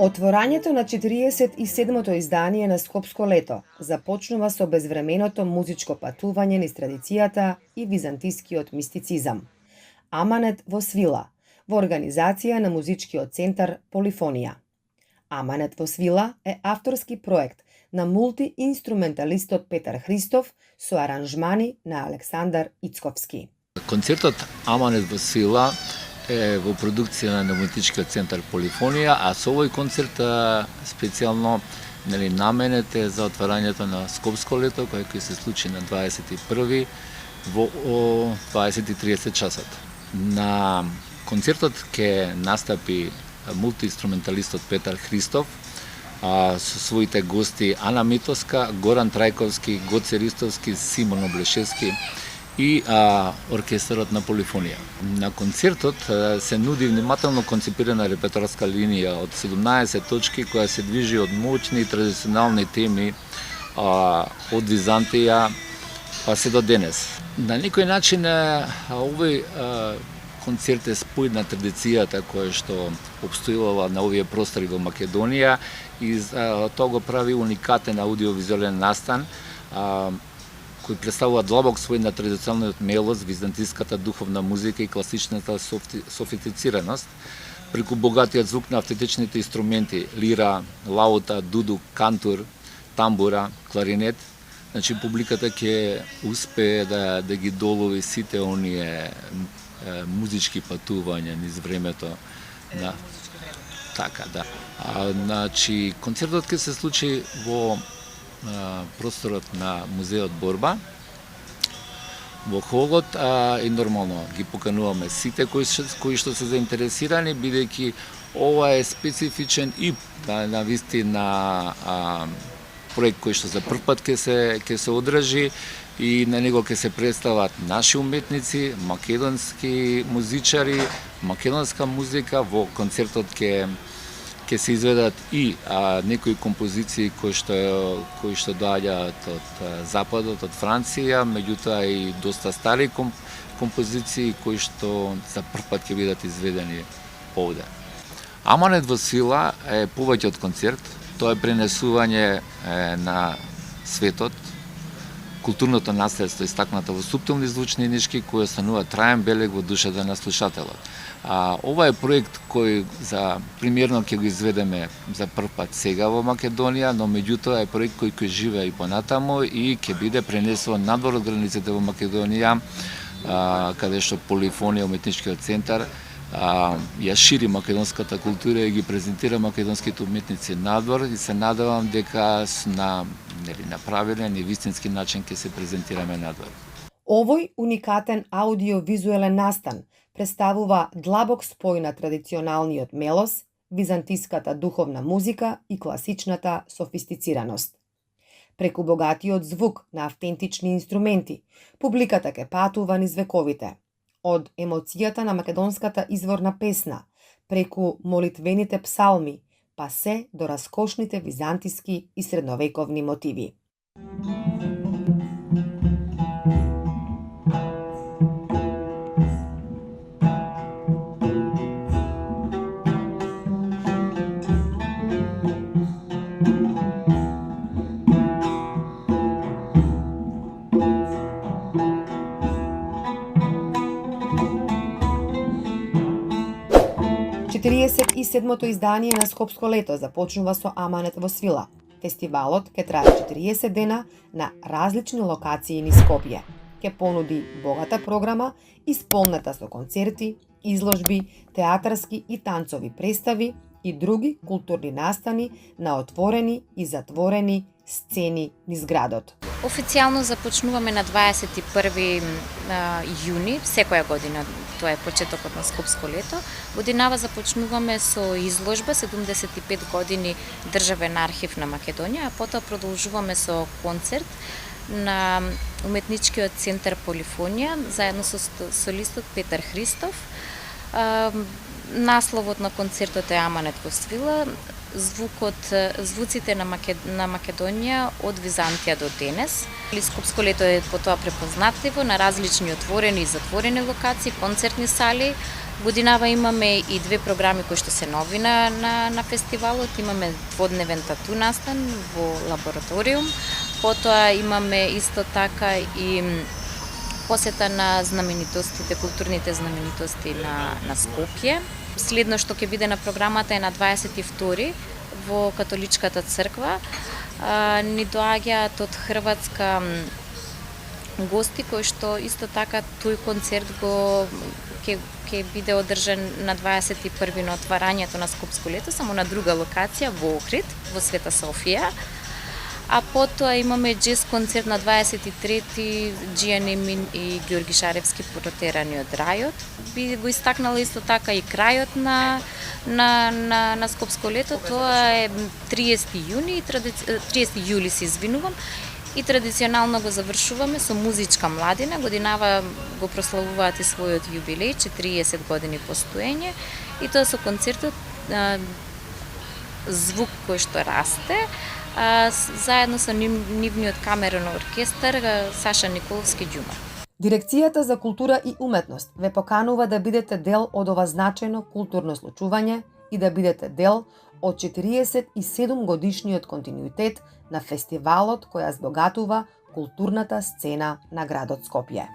Отворањето на 47-то издание на Скопско лето започнува со безвременото музичко патување низ традицијата и византискиот мистицизам. Аманет во свила, во организација на музичкиот центар Полифонија. Аманет во свила е авторски проект на мултиинструменталистот Петар Христов со аранжмани на Александар Ицковски. Концертот Аманет во свила е во продукција на музичкиот центар Полифонија, а со овој концерт специјално наменет е за отварањето на Скопско лето, кој ќе се случи на 21 во 20:30 часот. На концертот ќе настапи мултиинструменталистот Петар Христов со своите гости Ана Митовска, Горан Трајковски, Гоце Ристовски, Симон Облешевски и оркестарот на Полифонија. На концертот се нуди внимателно концепирана репертоарска линија од 17 точки која се движи од моćни и традиционални теми од Византија па се до денес. На некој начин овој концерт е спој на традицијата која што обстојувала на овие простори во Македонија и тоа го прави уникатен аудиовизуелен настан кој представува длабок свој на традиционалниот мелос, византиската духовна музика и класичната софистицираност, преку богатиот звук на автентичните инструменти, лира, лаута, дудук, кантур, тамбура, кларинет. Значи, публиката ќе успее да ги долови сите оние музички патувања низ времето. Да. Така, да. Значи, концертот ќе се случи во просторот на музеот Борба во холот и нормално ги покануваме сите кои што се заинтересирани, бидејќи ова е специфичен и на вистина проект кој што за прв пат ќе се одржи и на него ќе се представат наши уметници, македонски музичари, македонска музика. Во концертот ќе се изведат и некои композиции кои што доаѓаат од Западот, од Франција, меѓутоа и доста стари композиции кои што за прв пат ќе бидат изведени овде. Аманет во свила е повеќе од концерт, тоа е пренесување на светот, културното наследство истакнато во суптилни звучни нишки кои останува траен белег во душата на слушателот. Ова е проект кој примерно ќе го изведеме за прв пат сега во Македонија, но меѓутоа е проект кој ќе живее и понатаму и ќе биде пренесуван надвор од границите во Македонија, каде што Полифонија, уметничкиот центар, ја шири македонската култура и ги презентира македонските уметници надвор и се надевам дека на правилен и вистински начин ќе се презентираме надвор. Овој уникатен аудиовизуелен настан представува длабок спој на традиционалниот мелос, византиската духовна музика и класичната софистицираност. Преку богатиот звук на автентични инструменти, публиката ќе патува низ вековите. Од емоцијата на македонската изворна песна, преку молитвените псалми, па се до раскошните византиски и средновековни мотиви. И 47-то издание на Скопско лето започнува со Аманет во свила. Фестивалот ќе трае 40 дена на различни локации низ Скопје. Ќе понуди богата програма, исполнета со концерти, изложби, театарски и танцови представи и други културни настани на отворени и затворени сцени низ градот. Официјално започнуваме на 21 јуни, секоја година, тоа е почетокот на Скопско лето. Годинава започнуваме со изложба 75 години Државен архив на Македонија, а потоа продолжуваме со концерт на уметничкиот центар Полифонија, заедно со солистот Петар Христов. Насловот на концертот е Аманет во свила, звуците на Македонија од Византија до денес. Скопско лето е потоа препознатливо на различни отворени и затворени локации, концертни сали, Годинава имаме и две програми кои што се нови на фестивалот. Имаме дводневен тату настан во лабораториум. Потоа имаме исто така и посета на знаменитостите, културните знаменитости на Скопје. Следно што ќе биде на програмата е на 22 во католичката црква. Ни доаѓаат од Хрватска гости кои што исто така тој концерт ќе биде одржан на 21 на отварањето на Скопско лето, само на друга локација во Охрид, во Света Софија. А потоа имаме джез концерт на 23-ти Џијан Емин и Ѓорги Шаревски протерани од рајот. Би го истакнала исто така и крајот на Скопско лето, тоа е 30 јули се извинувам. И традиционално го завршуваме со музичка младина. Годинава го прославуваат и својот јубилеј, 40 години постоење. И тоа со концертот Звук кој што расте, заедно со нивниот камерен оркестар Саша Николовски Ѓумар. Дирекцијата за култура и уметност ве поканува да бидете дел од ова значајно културно случување и да бидете дел од 47 годишниот континуитет на фестивалот која збогатува културната сцена на градот Скопје.